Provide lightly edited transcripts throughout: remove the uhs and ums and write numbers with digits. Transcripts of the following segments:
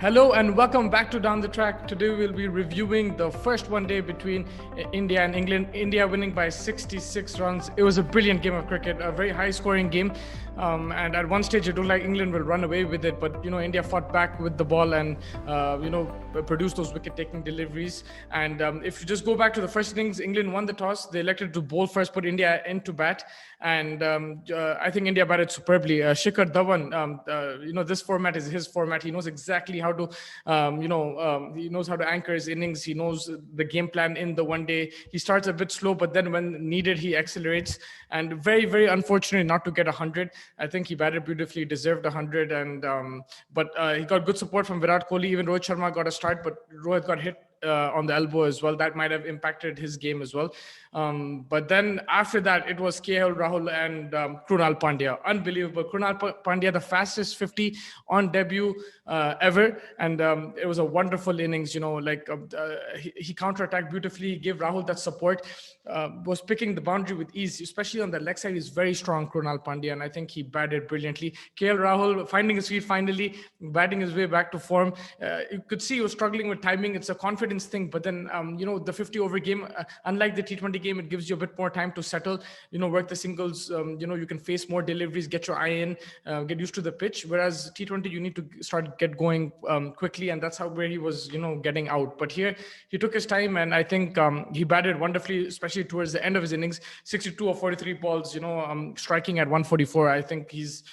Hello and welcome back to Down the Track. Today we'll be reviewing the first one day between India and England. India winning by 66 runs. It was a brilliant game of cricket, a very high scoring game. And at one stage it looked like England will run away with it, but India fought back with the ball and produced those wicket taking deliveries. And if you just go back to the first innings, England won the toss. They elected to bowl first, put India into bat. And I think India batted superbly. Shikhar Dhawan, this format is his format. He knows exactly how to, he knows how to anchor his innings. He knows the game plan in the one day. He starts a bit slow, but then when needed, he accelerates. And very, very unfortunate not to get 100. I think he batted beautifully, deserved 100. But he got good support from Virat Kohli. Even Rohit Sharma got a start, but Rohit got hit on the elbow as well. That might have impacted his game as well. But then after that, it was KL Rahul and Krunal Pandya. Unbelievable. Krunal Pandya, the fastest 50 on debut ever. And it was a wonderful innings. He counterattacked beautifully. He gave Rahul that support. Was picking the boundary with ease, especially on the leg side. He's very strong, Krunal Pandya, and I think he batted brilliantly. KL Rahul finding his feet finally, batting his way back to form. You could see he was struggling with timing. It's a confidence thing, but then the 50 over game, unlike the T20 game, it gives you a bit more time to settle, work the singles. You can face more deliveries, get your eye in, get used to the pitch, whereas T20 you need to get going quickly, and that's where he was getting out. But here he took his time, and I think he batted wonderfully, especially towards the end of his innings. 62 or 43 balls, striking at 144. I think he's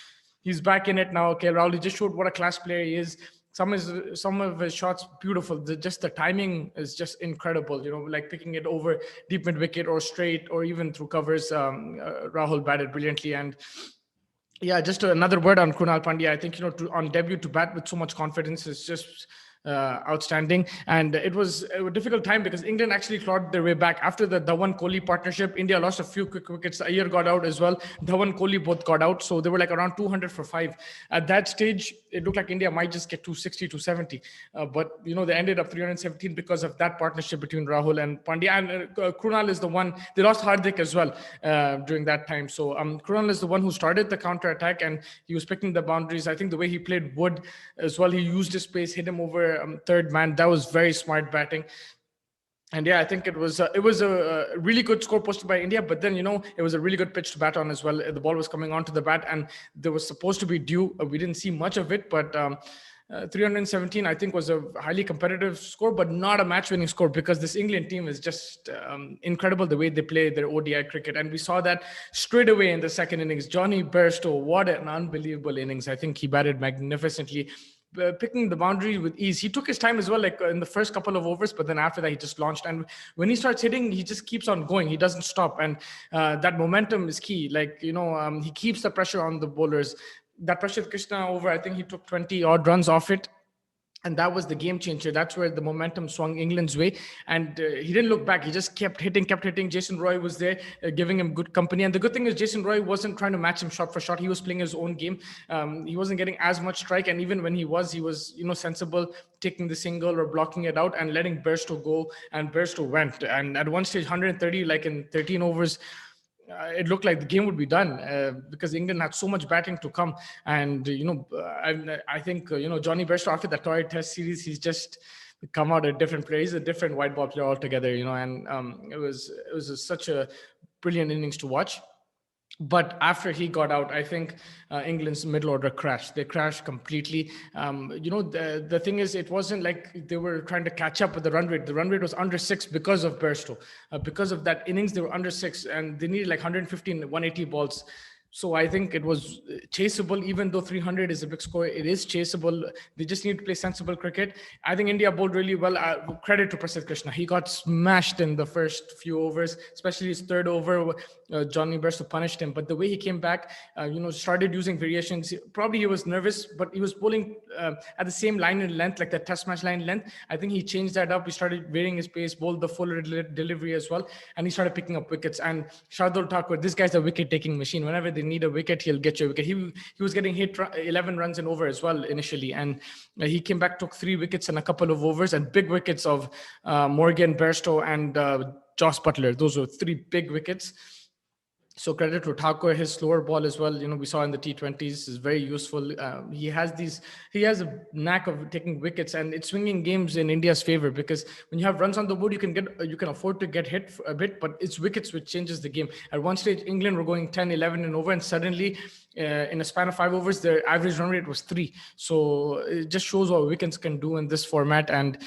back in it now. KL Rahul, he just showed what a class player he is. Some of his shots beautiful. Just the timing is just incredible. Like picking it over deep mid wicket or straight or even through covers. Rahul batted brilliantly. And yeah, just another word on Krunal Pandya. I think on debut to bat with so much confidence is just outstanding. And it was a difficult time because England actually clawed their way back after the Dhawan Kohli partnership. India lost a few quick wickets. Iyer got out as well. Dhawan Kohli both got out, so they were like around 200 for 5 at that stage. It looked like India might just get 260 to 70, but they ended up 317 because of that partnership between Rahul and Pandya. And Krunal is the one. They lost Hardik as well during that time. So Krunal is the one who started the counter attack, and he was picking the boundaries. I think the way he played Wood as well, he used his pace, hit him over third man. That was very smart batting. And yeah, I think it was a really good score posted by India, but then it was a really good pitch to bat on as well. The ball was coming onto the bat, and there was supposed to be dew. We didn't see much of it, but 317 I think was a highly competitive score, but not a match-winning score because this England team is just incredible the way they play their ODI cricket, and we saw that straight away in the second innings. Johnny Bairstow, what an unbelievable innings! I think he batted magnificently. Picking the boundary with ease. He took his time as well, like in the first couple of overs, but then after that he just launched. And when he starts hitting, he just keeps on going. He doesn't stop, and that momentum is key. He keeps the pressure on the bowlers. That pressure with Krishna over, I think he took 20 odd runs off it. And that was the game changer. That's where the momentum swung England's way. And he didn't look back. He just kept hitting. Jason Roy was there giving him good company. And the good thing is Jason Roy wasn't trying to match him shot for shot. He was playing his own game. He wasn't getting as much strike. And even when he was sensible, taking the single or blocking it out and letting Bairstow go. And Bairstow went. And at one stage, 130, like in 13 overs, it looked like the game would be done because England had so much batting to come. And, I think, Johnny Bairstow after that Torrey Test series, he's just come out a different player. He's a different white ball player altogether, and it was such a brilliant innings to watch. But after he got out, I think England's middle order crashed. They crashed completely. The thing is, it wasn't like they were trying to catch up with the run rate. The run rate was under 6 because of Bairstow. Because of that innings, they were under 6, and they needed like 115, 180 balls. So I think it was chaseable, even though 300 is a big score. It is chaseable. They just need to play sensible cricket. I think India bowled really well. Credit to Prasidh Krishna. He got smashed in the first few overs, especially his third over. Johnny Bairstow punished him. But the way he came back, started using variations. Probably he was nervous, but he was bowling at the same line in length, like the test match line length. I think he changed that up. He started varying his pace, bowled the full delivery as well. And he started picking up wickets. And Shardul Thakur, this guy's a wicket-taking machine. Whenever they need a wicket, he'll get you a wicket. He was getting hit 11 runs and over as well initially, and he came back, took 3 wickets in a couple of overs, and big wickets of Morgan, Bairstow, and Joss Butler. Those were 3 big wickets. So credit to Thakur, his slower ball as well. We saw in the T20s is very useful. He has a knack of taking wickets, and it's swinging games in India's favor because when you have runs on the board, you can afford to get hit a bit, but it's wickets which changes the game. At one stage, England were going 10, 11 and over, and suddenly in a span of 5 overs, their average run rate was 3. So it just shows what wickets can do in this format, and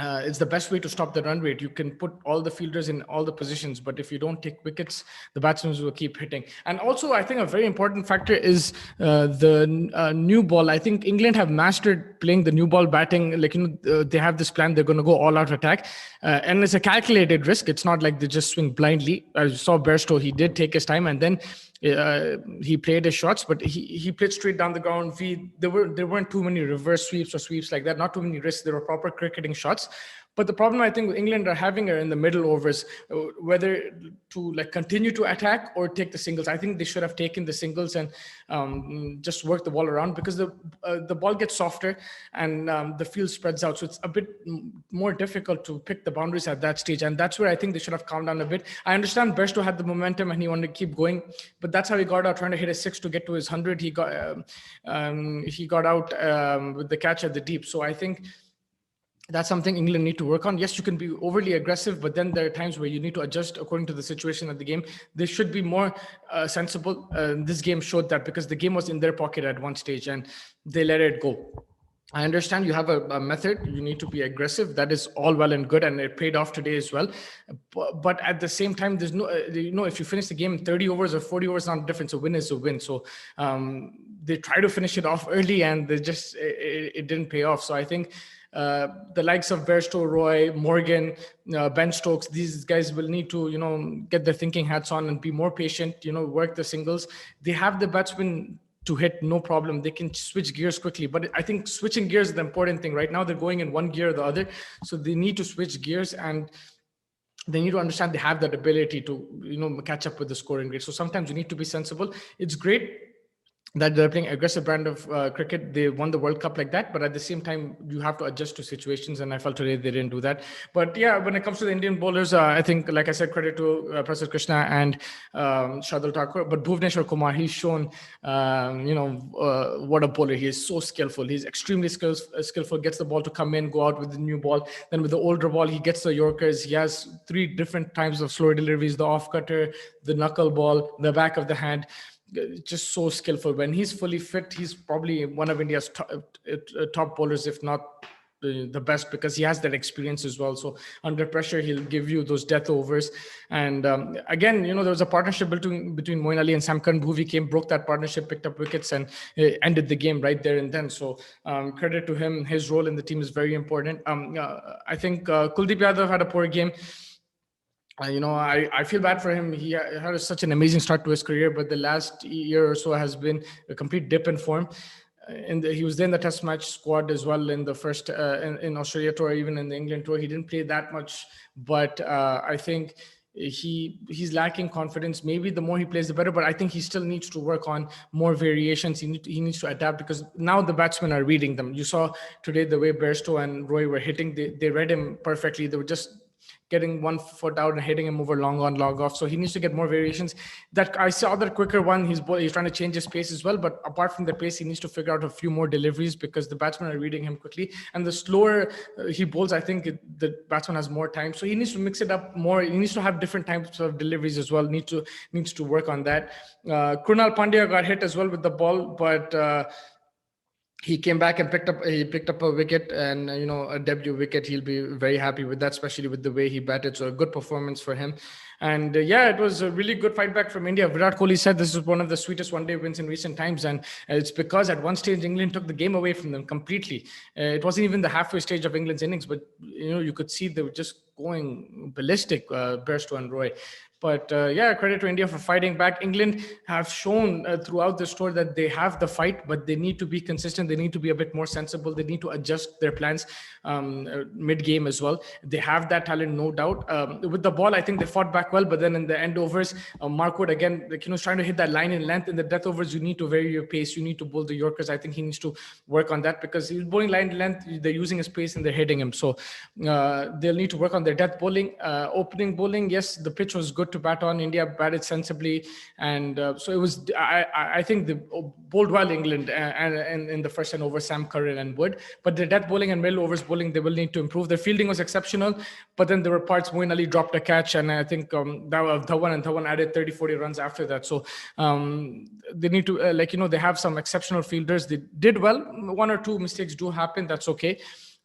it's the best way to stop the run rate. You can put all the fielders in all the positions, but if you don't take wickets, the batsmen will keep hitting. And also, I think a very important factor is the new ball. I think England have mastered playing the new ball batting. Like, they have this plan. They're going to go all out attack. And it's a calculated risk. It's not like they just swing blindly. As you saw Bairstow, he did take his time, and then he played his shots, but he played straight down the ground. There weren't too many reverse sweeps or sweeps like that, not too many risks. There were proper cricketing shots. But the problem I think England are having are in the middle overs, whether to like continue to attack or take the singles. I think they should have taken the singles and just work the ball around, because the ball gets softer and the field spreads out. So it's a bit more difficult to pick the boundaries at that stage. And that's where I think they should have calmed down a bit. I understand Bairstow had the momentum and he wanted to keep going, but that's how he got out, trying to hit a 6 to get to his 100. He got out with the catch at the deep. So I think that's something England need to work on. Yes, you can be overly aggressive, but then there are times where you need to adjust according to the situation of the game. They should be more sensible. This game showed that, because the game was in their pocket at one stage and they let it go. I understand you have a method. You need to be aggressive. That is all well and good, and it paid off today as well. But at the same time, there's no, if you finish the game in 30 overs or 40 overs, not different. A win is a win. So they try to finish it off early, and they just it didn't pay off. So I think the likes of Bairstow, Roy, Morgan, Ben Stokes, these guys will need to, get their thinking hats on and be more patient, work the singles. They have the batsmen to hit, no problem. They can switch gears quickly. But I think switching gears is the important thing. Right now, they're going in one gear or the other. So they need to switch gears, and they need to understand they have that ability to, catch up with the scoring rate. So sometimes you need to be sensible. It's great that they're playing aggressive brand of cricket. They won the World Cup like that, but at the same time, you have to adjust to situations, and I felt today they didn't do that. But yeah, when it comes to the Indian bowlers, I think, like I said, credit to Prasidh Krishna and Shardul Thakur, but Bhuvneshwar Kumar, he's shown, what a bowler. He is so skillful. He's extremely skillful, gets the ball to come in, go out with the new ball. Then with the older ball, he gets the Yorkers. He has 3 different types of slower deliveries: the off cutter, the knuckle ball, the back of the hand. Just so skillful. When he's fully fit, he's probably one of India's top bowlers, if not the best, because he has that experience as well. So under pressure, he'll give you those death overs. And again, there was a partnership between Moeen Ali and Sam Curran. Bhuvi came, broke that partnership, picked up wickets, and ended the game right there and then. So credit to him. His role in the team is very important. I think Kuldeep Yadav had a poor game. I feel bad for him. He had such an amazing start to his career, but the last year or so has been a complete dip in form. He was there in the Test match squad as well in the first in Australia tour, even in the England tour. He didn't play that much, but I think he's lacking confidence. Maybe the more he plays, the better. But I think he still needs to work on more variations. He needs to adapt, because now the batsmen are reading them. You saw today the way Bairstow and Roy were hitting. They read him perfectly. They were just getting 1 foot out and hitting him over long on, long off. So he needs to get more variations. That I saw that quicker one. He's trying to change his pace as well. But apart from the pace, he needs to figure out a few more deliveries, because the batsmen are reading him quickly. And the slower he bowls, I think the batsman has more time. So he needs to mix it up more. He needs to have different types of deliveries as well. Needs to work on that. Krunal Pandya got hit as well with the ball, but he came back and picked up a wicket, and a debut wicket. He'll be very happy with that, especially with the way he batted. So a good performance for him. And it was a really good fight back from India. Virat Kohli said this is one of the sweetest one-day wins in recent times, and it's because at one stage England took the game away from them completely. It wasn't even the halfway stage of England's innings, but you could see they were just going ballistic, Bairstow and Roy. But credit to India for fighting back. England have shown throughout this tour that they have the fight, but they need to be consistent. They need to be a bit more sensible. They need to adjust their plans mid-game as well. They have that talent, no doubt. With the ball, I think they fought back well, but then in the end overs, Mark Wood again, was trying to hit that line in length. In the death overs, you need to vary your pace. You need to bowl the Yorkers. I think he needs to work on that, because he's bowling line in length. They're using his pace and they're hitting him. So they'll need to work on their death bowling. Opening bowling, yes, the pitch was good good to bat on. India batted sensibly, and so it was. I think the bowled well England and in the first and over Sam Curran and Wood, but the death bowling and middle overs bowling they will need to improve. Their fielding was exceptional, but then there were parts Moeen Ali dropped a catch, and I think Dhawan added 30-40 runs after that. So they need to they have some exceptional fielders. They did well. One or two mistakes do happen. That's okay.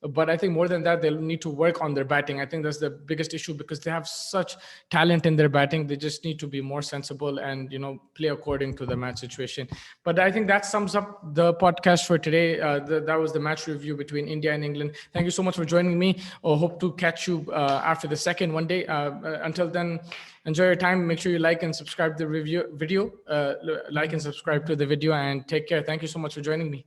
But I think more than that, they'll need to work on their batting. I think that's the biggest issue because they have such talent in their batting. They just need to be more sensible and, play according to the match situation. But I think that sums up the podcast for today. That was the match review between India and England. Thank you so much for joining me. I hope to catch you after the second one day. Until then, enjoy your time. Make sure you like and subscribe to the video. Like and subscribe to the video and take care. Thank you so much for joining me.